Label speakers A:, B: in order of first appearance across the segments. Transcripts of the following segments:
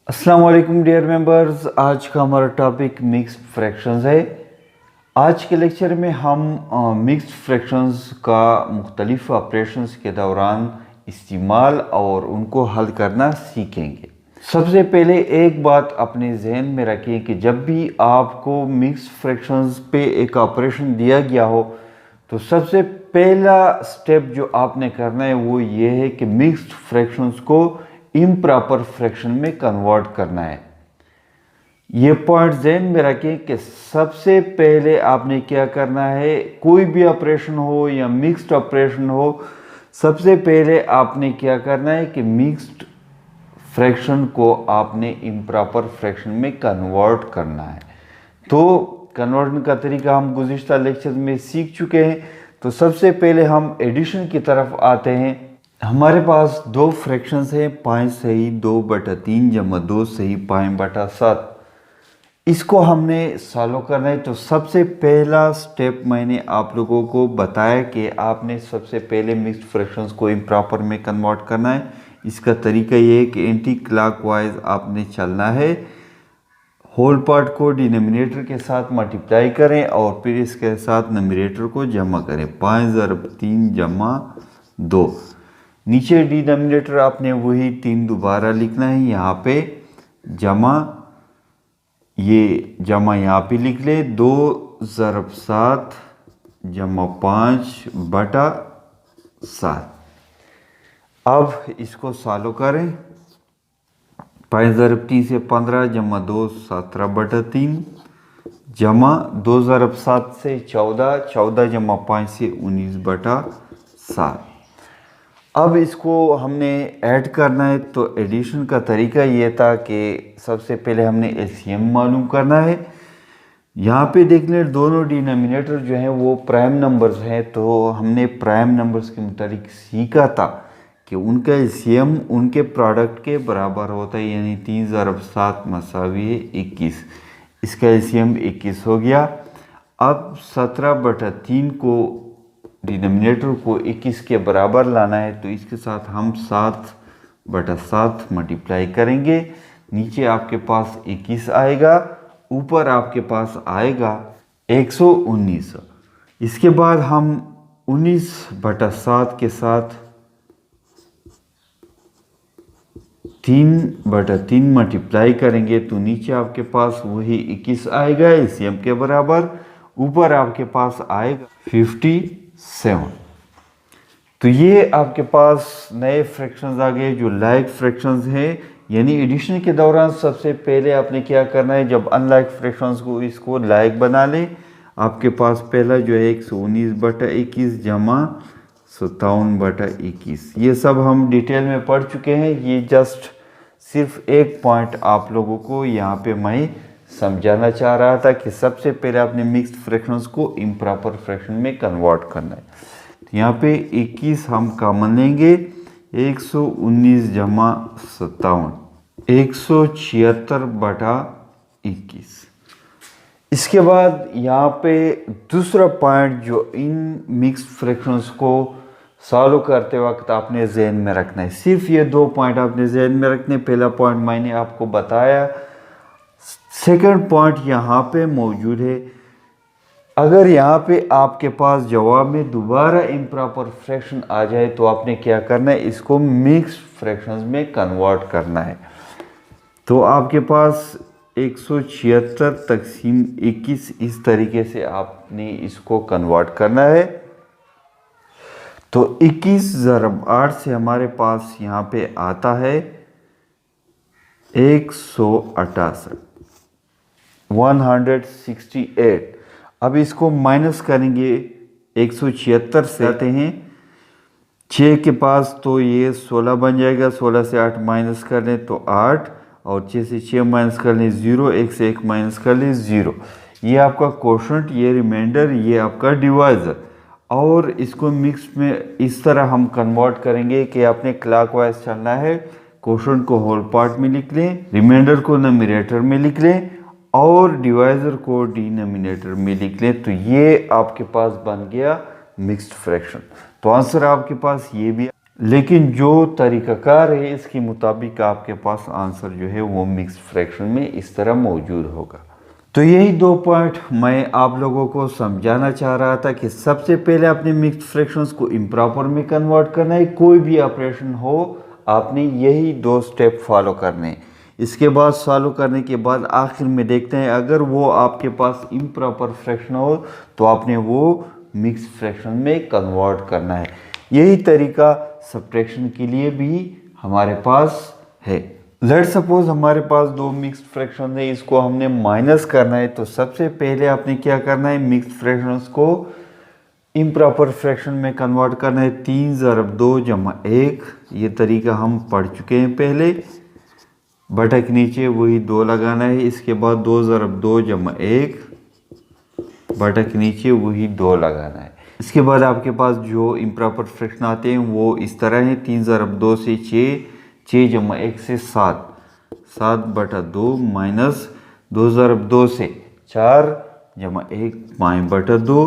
A: अस्सलाम वालेकुम dear members. आज का हमारा टॉपिक मिक्स्ड फ्रैक्शंस है। आज के लेक्चर में हम मिक्स्ड फ्रैक्शंस का मुख्तलिफ ऑपरेशंस के दौरान इस्तेमाल और उनको हल करना सीखेंगे। सबसे पहले एक बात अपने जहन में रखें कि जब भी आपको मिक्स्ड फ्रैक्शंस पे एक ऑपरेशन दिया गया हो तो सबसे पहला स्टेप जो आपने करना है वो ये है कि मिक्स्ड फ्रैक्शंस को इम्प्रॉपर फ्रैक्शन में कन्वर्ट करना है। ये पॉइंट ज़हन में रखें कि सबसे पहले आपने क्या करना है, कोई भी ऑपरेशन हो या मिक्स्ड ऑपरेशन हो, सबसे पहले आपने क्या करना है कि मिक्स्ड फ्रैक्शन को आपने इम्प्रॉपर फ्रैक्शन में कन्वर्ट करना है। तो कन्वर्जन का तरीका हम गुज़िश्ता लेक्चर में सीख चुके हैं। तो सबसे पहले हम एडिशन की तरफ आते हैं। हमारे पास दो फ्रैक्शंस हैं, 5 सही 2/3 जमा 2 सही 5/7। इसको हमने सॉल्व करना है। तो सबसे पहला स्टेप मैंने आप लोगों को बताया कि आपने सबसे पहले मिक्स्ड फ्रैक्शंस को इम्प्रॉपर में कन्वर्ट करना है। इसका तरीका ये है कि एंटी क्लॉकवाइज आपने चलना है। होल पार्ट को डिनोमिनेटर के साथ मल्टीप्लाई करें और फिर इसके साथ नोमिनेटर को जमा करें। 5/3 जमा 2। नीचे डिनोमिनेटर आपने वही 3 दोबारा लिखना है, यहाँ पे जमा, ये जमा यहाँ पे लिख ले 2/7 जमा 5/7। अब इसको सॉल्व करें। 5/3 से 15 जमा 2 17/3 जमा 2/7 से 14 14 जमा 5 से 19/7। अब इसको हमने ऐड करना है। तो एडिशन का तरीका ये था कि सबसे पहले हमने एलसीएम मालूम करना है। यहाँ पे देख लें दोनों डिनोमिनेटर जो हैं वो प्राइम नंबर्स हैं। तो हमने प्राइम नंबर्स के मुताबिक सीखा था कि उनका एलसीएम उनके प्रोडक्ट के बराबर होता है, यानी 3/7 मसावी है 21। इसका एलसीएम 21 हो गया। अब 17/3 को डिनोमिनेटर को 21 के बराबर लाना है। तो इसके साथ हम 7/7 मल्टीप्लाई करेंगे। नीचे आपके पास 21 आएगा, ऊपर आपके पास आएगा 119। इसके बाद हम 19/7 के साथ 3/3 मल्टीप्लाई करेंगे। तो नीचे आपके पास वही 21 आएगा एलसीएम के बराबर, ऊपर आपके पास आएगा 57। तो ये आपके पास नए फ्रैक्शंस आ गए जो लाइक फ्रैक्शंस हैं। यानी एडिशन के दौरान सबसे पहले आपने क्या करना है, जब अनलाइक फ्रैक्शंस को इसको लाइक बना लें। आपके पास पहला जो है 119/21 जमा 57/21। ये सब हम डिटेल में पढ़ चुके हैं। ये जस्ट सिर्फ एक पॉइंट आप लोगों को यहाँ पे मैं समझाना चाह रहा था कि सबसे पहले आपने मिक्स्ड फ्रैक्शंस को इम्प्रॉपर फ्रैक्शन में कन्वर्ट करना है। तो यहाँ पे 21 हम कॉमन लेंगे, 119 जमा 57 176/21। इसके बाद यहाँ पे दूसरा पॉइंट जो इन मिक्स्ड फ्रैक्शंस को सॉल्व करते वक्त आपने जहन में रखना है, सिर्फ ये दो पॉइंट आपने जहन में रखने। पहला पॉइंट मैंने आपको बताया, सेकंड पॉइंट यहाँ पे मौजूद है। अगर यहाँ पे आपके पास जवाब में दोबारा इम्प्रॉपर फ्रैक्शन आ जाए तो आपने क्या करना है, इसको मिक्स्ड फ्रैक्शंस में कन्वर्ट करना है। तो आपके पास 176 तक़सीम 21 इस तरीके से आपने इसको कन्वर्ट करना है। तो 21/8 से हमारे पास यहाँ पे आता है 168 168। अब इसको माइनस करेंगे, 176 से आते हैं 6 के पास, तो ये 16 बन जाएगा। 16 से 8 माइनस कर लें तो 8, और 6 से 6 माइनस कर लें 0, 1 से 1 माइनस कर लें 0। ये आपका कोशेंट, ये रिमाइंडर, ये आपका डिवाइज़र। और इसको मिक्स में इस तरह हम कन्वर्ट करेंगे कि आपने क्लॉकवाइज चलना है। कोशेंट को होल पार्ट में लिख लें, रिमाइंडर को न्यूमरेटर में लिख लें और डिवाइज़र को डिनोमिनेटर में लिख लें। तो ये आपके पास बन गया मिक्स्ड फ्रैक्शन। तो आंसर आपके पास ये भी लेकिन जो तरीक़ाकार है इसके मुताबिक आपके पास आंसर जो है वो मिक्स्ड फ्रैक्शन में इस तरह मौजूद होगा। तो यही 2 पॉइंट मैं आप लोगों को समझाना चाह रहा था कि सबसे पहले आपने मिक्स्ड फ्रैक्शंस को इम्प्रॉपर में कन्वर्ट करना है। कोई भी ऑपरेशन हो आपने यही 2 स्टेप फॉलो करने हैं। इसके बाद सॉल्व करने के बाद आखिर में देखते हैं अगर वो आपके पास इम्प्रॉपर फ्रैक्शन हो तो आपने वो मिक्स्ड फ्रैक्शन में कन्वर्ट करना है। यही तरीका सब्ट्रैक्शन के लिए भी हमारे पास है। लेट्स सपोज हमारे पास 2 मिक्स्ड फ्रैक्शन है, इसको हमने माइनस करना है। तो सबसे पहले आपने क्या करना है, मिक्स्ड फ्रैक्शंस को इम्प्रॉपर फ्रैक्शन में कन्वर्ट करना है। 3 ज़रब 2 जमा 1, ये तरीका हम पढ़ चुके हैं पहले। बटा के नीचे वही 2 लगाना है। इसके बाद 2 ज़रब 2 जमा 1, बटा के नीचे वही 2 लगाना है। इसके बाद आपके पास जो इम्प्रॉपर फ्रैक्शन आते हैं वो इस तरह हैं। 3 ज़रब 2 से 6, 6 जमा 1 से 7, 7 बटा 2 माइनस 2 ज़रब 2 से 4 जमा 1, 5 बटा 2।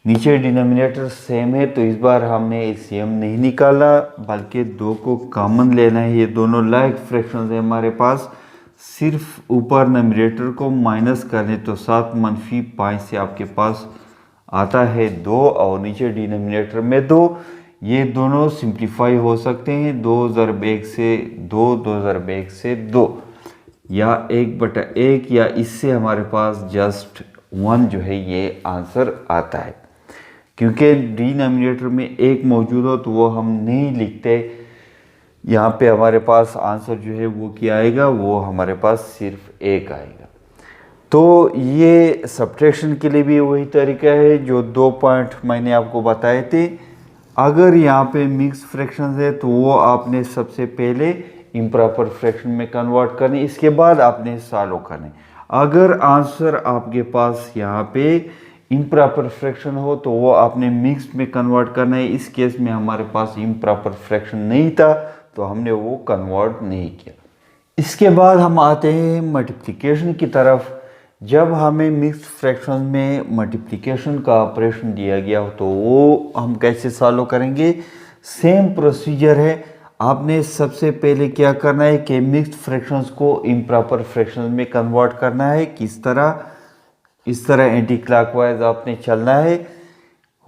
A: नीचे डिनोमिनेटर सेम है तो इस बार हमने एलसीएम नहीं निकाला बल्कि 2 को कॉमन लेना है। ये दोनों लाइक फ्रैक्शंस है हमारे पास। सिर्फ ऊपर नोमिनेटर को माइनस करें तो 7 मनफी 5 से आपके पास आता है 2 और नीचे डिनोमिनेटर में 2। ये दोनों सिंप्लीफाई हो सकते हैं। 2 ज़रब 1 से 2, 2 ज़रब 1 से 2 या 1 बटा 1 या इससे हमारे पास जस्ट 1 जो है ये आंसर आता है। क्योंकि डिनोमिनेटर में 1 मौजूद हो तो वो हम नहीं लिखते। यहाँ पे हमारे पास आंसर जो है वो क्या आएगा, वो हमारे पास सिर्फ 1 आएगा। तो ये सब्ट्रैक्शन के लिए भी वही तरीका है जो 2 पॉइंट मैंने आपको बताए थे। अगर यहाँ पे मिक्स फ्रैक्शन है तो वो आपने सबसे पहले इम्प्रॉपर फ्रैक्शन में कन्वर्ट करने, इसके बाद आपने सॉल्व करने। अगर आंसर आपके पास यहाँ पे इम्प्रॉपर फ्रैक्शन हो तो वो आपने मिक्स्ड में कन्वर्ट करना है। इस केस में हमारे पास इम्प्रॉपर फ्रैक्शन नहीं था तो हमने वो कन्वर्ट नहीं किया। इसके बाद हम आते हैं मल्टीप्लिकेशन की तरफ। जब हमें मिक्स्ड फ्रैक्शन में मल्टीप्लिकेशन का ऑपरेशन दिया गया हो तो वो हम कैसे सॉल्व करेंगे, सेम प्रोसीजर है। आपने सबसे पहले क्या करना है कि मिक्स्ड फ्रैक्शंस को इम्प्रॉपर फ्रैक्शंस में कन्वर्ट करना है। किस तरह, इस तरह एंटी क्लॉकवाइज आपने चलना है।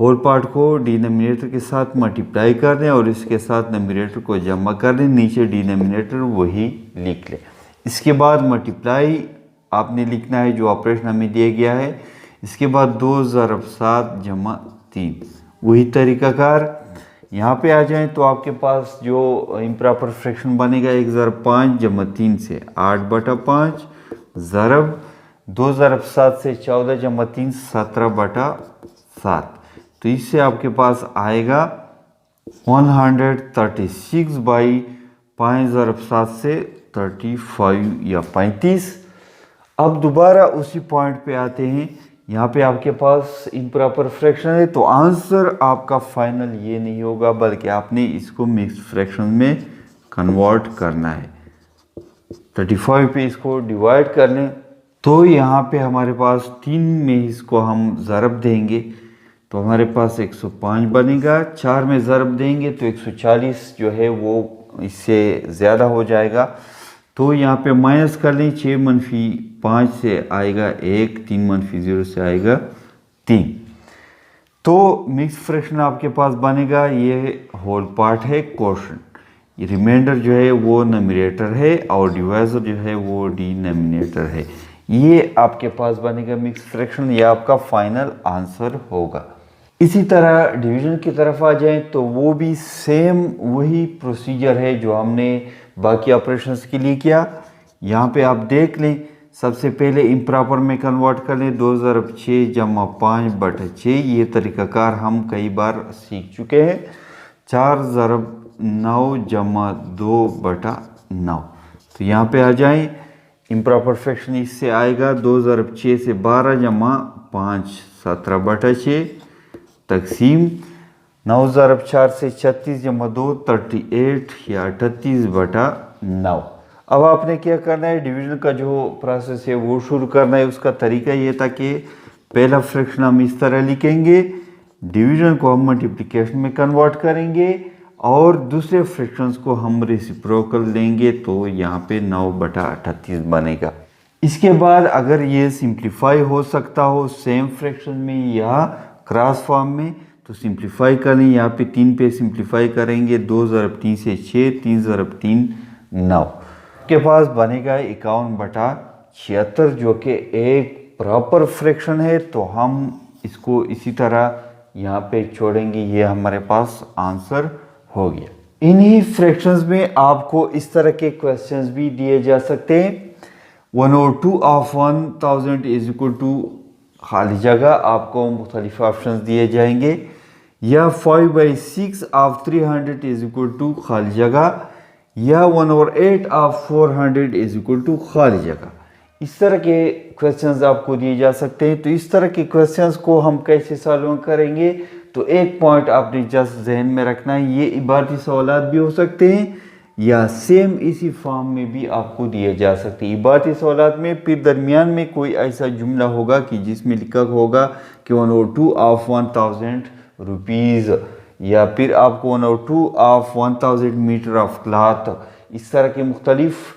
A: होल पार्ट को डिनोमिनेटर के साथ मल्टीप्लाई कर दें और इसके साथ नोमिनेटर को जमा कर दें। नीचे डिनोमिनेटर वही लिख लें। इसके बाद मल्टीप्लाई आपने लिखना है जो ऑपरेशन हमें दिया गया है। इसके बाद 2 ज़रब 7 जमा 3, वही तरीकाकार। यहाँ पे आ जाएं तो आपके पास जो इम्प्रॉपर फ्रैक्शन बनेगा 1 ज़रब 5 जमा 3 से 8 बटा 5 ज़रब 2 ज़रब 7 से 14 जमा 3 17 बटा 7। तो इससे आपके पास आएगा 136 बाई 5 ज़रब 7 से 35 या 35। अब दोबारा उसी पॉइंट पे आते हैं। यहाँ पे आपके पास इम्प्रॉपर फ्रैक्शन है तो आंसर आपका फाइनल ये नहीं होगा बल्कि आपने इसको मिक्स्ड फ्रैक्शन में कन्वर्ट करना है। 35 पे इसको डिवाइड कर लें तो यहाँ पे हमारे पास 3 में इसको हम ज़रब देंगे तो हमारे पास 105 बनेगा। 4 में ज़रब देंगे तो 140 जो है वो इससे ज़्यादा हो जाएगा। तो यहाँ पे माइनस कर लें। 6 मनफी 5 से आएगा 1, 3 मनफी 0 से आएगा 3। तो मिक्स फ्रैक्शन आपके पास बनेगा, ये होल पार्ट है क्वोशंट, ये रिमाइंडर जो है वो नोमिनेटर है और डिवाइजर जो है वो डिनोमिनेटर है। ये आपके पास बनेगा मिक्स फ्रैक्शन, ये आपका फाइनल आंसर होगा। इसी तरह डिवीजन की तरफ आ जाएं तो वो भी सेम वही प्रोसीजर है जो हमने बाकी ऑपरेशंस के लिए किया। यहाँ पे आप देख लें, सबसे पहले इम्प्रॉपर में कन्वर्ट कर लें। 2 ज़रब 6 जमा 5 बटा 6, ये तरीक़ाकार हम कई बार सीख चुके हैं। 4 ज़रब 9 जमा 2 बटा 9। तो यहाँ पे आ जाएं, इम्प्रॉपर फ्रैक्शन इससे आएगा 2 ज़रब 6 से 12 जमा 5 17 बटा 6 तकसीम 9 ज़रब 4 से 36 जमा 2 38 या 38 बटा 9। अब आपने क्या करना है, डिवीजन का जो प्रोसेस है वो शुरू करना है। उसका तरीका ये था कि पहला फ्रैक्शन हम इस तरह लिखेंगे, डिवीजन को हम मल्टीप्लिकेशन में कन्वर्ट करेंगे और दूसरे फ्रैक्शंस को हम रेसिप्रोकल लेंगे तो यहाँ पे 9/38 बनेगा। इसके बाद अगर ये सिंप्लीफाई हो सकता हो सेम फ्रैक्शन में या क्रॉस फॉर्म में तो सिंप्लीफाई करें। यहाँ पे 3 पे सिंप्लीफाई करेंगे, 2 ज़रब 3 से 6, 3 ज़रब 3 9 के पास बनेगा 51/76 जो कि एक प्रॉपर फ्रैक्शन है। तो हम इसको इसी तरह यहाँ पे छोड़ेंगे, ये हमारे पास आंसर हो गया। इन्हीं फ्रैक्शंस में आपको इस तरह के क्वेश्चंस भी दिए जा सकते हैं। 1/2 ऑफ 1000 इज इक्वल टू खाली जगह आपको मुख्तलिफ ऑप्शन दिए जाएंगे, या 5/6 ऑफ 300 इज इक्वल टू खाली जगह, या 1/8 ऑफ 400 इज इक्वल टू खाली जगह। इस तरह के क्वेश्चंस आपको दिए जा सकते हैं। तो इस तरह के क्वेश्चंस को हम कैसे सॉल्व करेंगे, तो एक पॉइंट आपने जस्ट जहन में रखना है, ये इबारती सवालात भी हो सकते हैं या सेम इसी फॉर्म में भी आपको दिए जा सकते हैं। इबारती सवालात में फिर दरमियान में कोई ऐसा जुमला होगा कि जिसमें लिखा होगा कि 1/2 ऑफ 1000 रुपीज़, या फिर आपको 1/2 ऑफ 1000 मीटर ऑफ क्लॉथ। इस तरह के मुख्तलिफ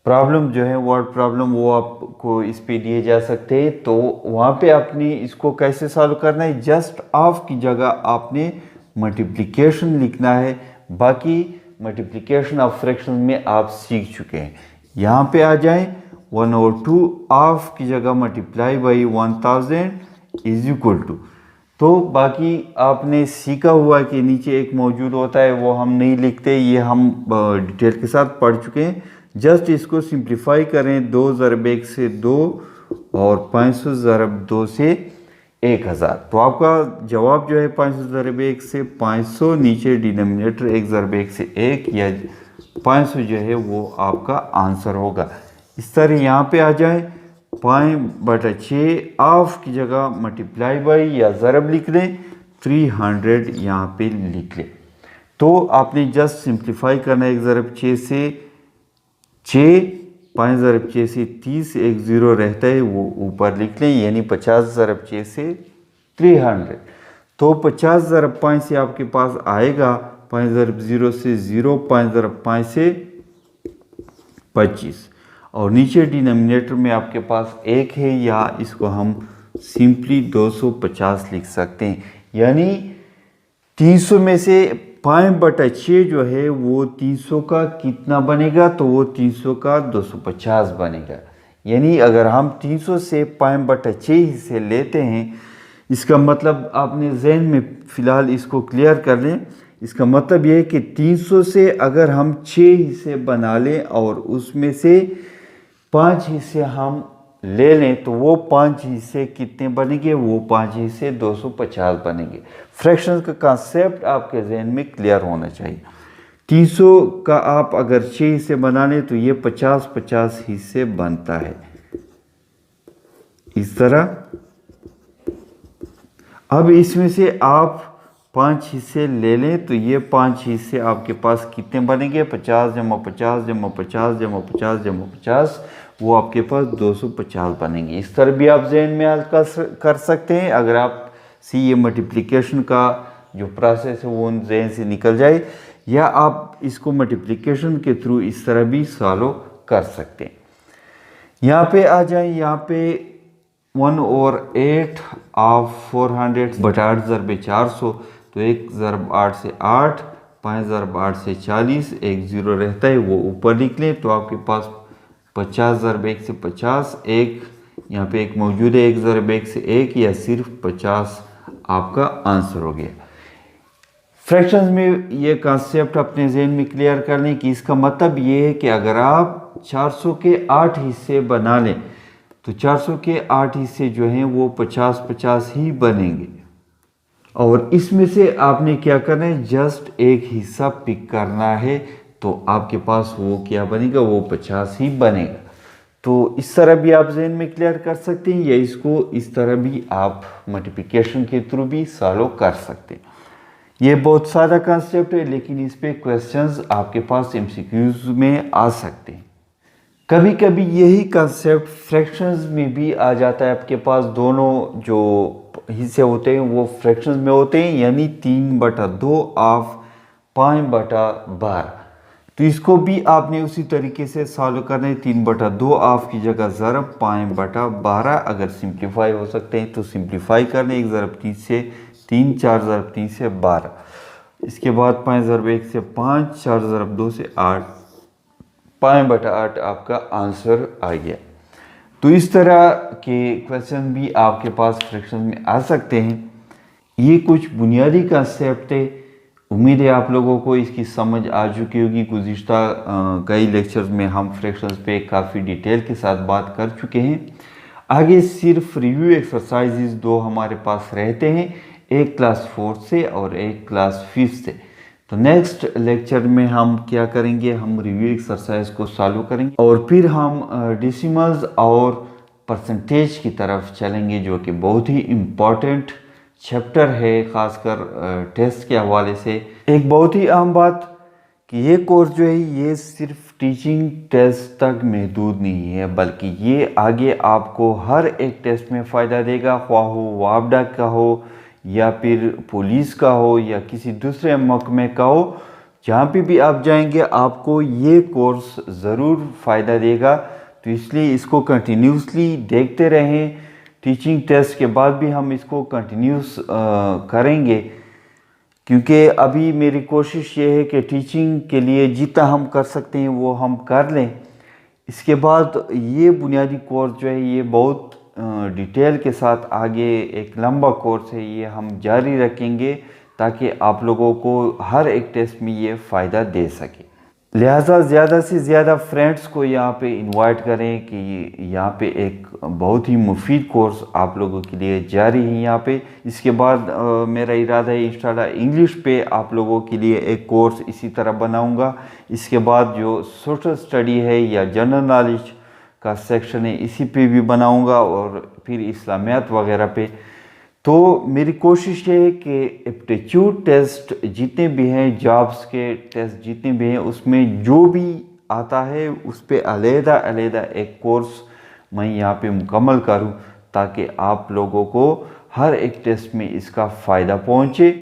A: प्रॉब्लम जो है वर्ड प्रॉब्लम वो आपको इस पे दिए जा सकते हैं। तो वहाँ पे आपने इसको कैसे सॉल्व करना है, जस्ट ऑफ की जगह आपने मल्टीप्लिकेशन लिखना है। बाकी मल्टीप्लिकेशन ऑफ फ्रैक्शन में आप सीख चुके हैं। यहाँ पे आ जाएं, 1/2 ऑफ की जगह multiply by 1000 is equal to, तो बाकी आपने सीखा हुआ कि नीचे एक मौजूद होता है वो हम नहीं लिखते, ये हम डिटेल के साथ पढ़ चुके हैं। जस्ट इसको सिंप्लीफाई करें, 2 ज़रब 1 से 2 और 500 ज़रब 2 से 1000, तो आपका जवाब जो है 500 ज़रब 1 से 500, नीचे डिनोमिनेटर 1 ज़रब 1 से 1 या 500 जो है वो आपका आंसर होगा। इस तरह यहाँ पे आ जाए, 5/6 ऑफ की जगह मल्टीप्लाई बाई या ज़रब लिख लें, 300 यहाँ पे लिख लें। तो आपने जस्ट सिंप्लीफाई करना है, 1 ज़रब 6 से 6, 5 ज़रब 6 से 30, एक ज़ीरो रहता है वो ऊपर लिख लें, यानी 50 ज़रब 6 से 300। तो 50 ज़रब 5 से आपके पास आएगा 5 ज़रब 0 से 0, 5 ज़रब 5 से 25, और नीचे डिनोमिनेटर में आपके पास 1 है, या इसको हम सिंपली 250 लिख सकते हैं। यानी 300 में से 5/6 जो है वो 300 का कितना बनेगा, तो वो 300 का 250 बनेगा। यानी अगर हम 300 से 5/6 हिस्से लेते हैं, इसका मतलब आपने जहन में फ़िलहाल इसको क्लियर कर लें। इसका मतलब ये है कि 300 से अगर हम 6 हिस्से बना लें और उसमें से 5 हिस्से हम ले लें, तो वो 5 हिस्से कितने बनेंगे, वो 5 हिस्से 250 बनेंगे। फ्रैक्शंस का कंसेप्ट आपके जहन में क्लियर होना चाहिए। 300 का आप अगर 6 हिस्से बना लें तो ये 50-50 हिस्से बनता है, इस तरह। अब इसमें से आप 5 हिस्से ले लें तो ये 5 हिस्से आपके पास कितने बनेंगे, 50 जमा 50 जमा 50 जमा 50 जमा 50, वो आपके पास 250 बनेंगे। इस तरह भी आप जहन में हल कर सकते हैं। अगर आप ये मल्टीप्लिकेशन का जो प्रोसेस है वो जहन से निकल जाए, या आप इसको मल्टीप्लिकेशन के थ्रू इस तरह भी सॉल्व कर सकते हैं। यहाँ पे आ जाए, यहाँ पे 1/8 ऑफ 400/8 ज़रब 400, तो 1 ज़रब 8 से 8, 5 ज़रब 8 से 40, एक ज़ीरो रहता है वो ऊपर लिख लें, तो आपके पास 50 ज़रब 1 से 50, एक यहाँ पे एक मौजूद है, 1 ज़रब 1 से 1, या सिर्फ 50 आपका आंसर हो गया। फ्रैक्शंस में ये कॉन्सेप्ट अपने जहन में क्लियर कर लें कि इसका मतलब ये है कि अगर आप 400 के 8 हिस्से बना लें तो 400 के 8 हिस्से जो हैं वो 50-50 ही बनेंगे, और इसमें से आपने क्या करना है, जस्ट एक हिस्सा पिक करना है, तो आपके पास वो क्या बनेगा, वो 50 ही बनेगा। तो इस तरह भी आप जहन में क्लियर कर सकते हैं, या इसको इस तरह भी आप मल्टीप्लिकेशन के थ्रू भी सॉल्व कर सकते हैं। ये बहुत सादा कॉन्सेप्ट है, लेकिन इस पे क्वेश्चंस आपके पास एमसीक्यूज में आ सकते हैं। कभी कभी यही कॉन्सेप्ट फ्रैक्शंस में भी आ जाता है। आपके पास दोनों जो हिस्से होते हैं वो फ्रैक्शंस में होते हैं, यानी 3/2 ऑफ 5/12। तो इसको भी आपने उसी तरीके से सॉल्व करना है। 3/2 ऑफ की जगह ज़रब 5/12। अगर सिंप्लीफाई हो सकते हैं तो सिंप्लीफाई कर लें। 1 ज़रब 3 से 3, 4 ज़रब 3 से 12। इसके बाद 5 ज़रब 1 से 5, 4 ज़रब 2 से 8। 5/8 आपका आंसर आ गया। तो इस तरह के क्वेश्चन भी आपके पास फ्रैक्शन में आ सकते हैं। ये कुछ बुनियादी कंसेप्ट है। उम्मीद है आप लोगों को इसकी समझ आ चुकी होगी। गुज़िश्ता कई लेक्चर्स में हम फ्रैक्शंस पे काफ़ी डिटेल के साथ बात कर चुके हैं। आगे सिर्फ रिव्यू एक्सरसाइजेज 2 हमारे पास रहते हैं, एक क्लास 4 से और एक क्लास 5 से। तो नेक्स्ट लेक्चर में हम क्या करेंगे, हम रिव्यू एक्सरसाइज को सॉल्व करेंगे और फिर हम डेसिमल्स और परसेंटेज की तरफ चलेंगे, जो कि बहुत ही इम्पॉर्टेंट चैप्टर है, ख़ासकर टेस्ट के हवाले से। एक बहुत ही अहम बात कि ये कोर्स जो है ये सिर्फ टीचिंग टेस्ट तक महदूद नहीं है, बल्कि ये आगे आपको हर एक टेस्ट में फ़ायदा देगा, ख्वाह हो वापडा का हो या फिर पुलिस का हो या किसी दूसरे महकमे का हो। जहाँ पे भी आप जाएंगे आपको ये कोर्स ज़रूर फ़ायदा देगा। तो इसलिए इसको कंटिन्यूसली देखते रहें। टीचिंग टेस्ट के बाद भी हम इसको कंटिन्यूस करेंगे, क्योंकि अभी मेरी कोशिश ये है कि टीचिंग के लिए जितना हम कर सकते हैं वो हम कर लें। इसके बाद ये बुनियादी कोर्स जो है ये बहुत डिटेल के साथ आगे एक लंबा कोर्स है, ये हम जारी रखेंगे ताकि आप लोगों को हर एक टेस्ट में ये फ़ायदा दे सके। लिहाजा ज़्यादा से ज़्यादा फ्रेंड्स को यहाँ पे इनवाइट करें कि यहाँ पे एक बहुत ही मुफीद कोर्स आप लोगों के लिए जारी है यहाँ पे। इसके बाद मेरा इरादा है इंशाल्लाह इंग्लिश पे आप लोगों के लिए एक कोर्स इसी तरह बनाऊंगा। इसके बाद जो सोशल स्टडी है या जनरल नॉलेज का सेक्शन है इसी पे भी बनाऊंगा और फिर इस्लामियात वगैरह पे। तो मेरी कोशिश ये है कि एप्टीट्यूड टेस्ट जितने भी हैं, जॉब्स के टेस्ट जितने भी हैं, उसमें जो भी आता है उस पर अलग-अलग एक कोर्स मैं यहाँ पे मुकम्मल करूँ ताकि आप लोगों को हर एक टेस्ट में इसका फ़ायदा पहुँचे।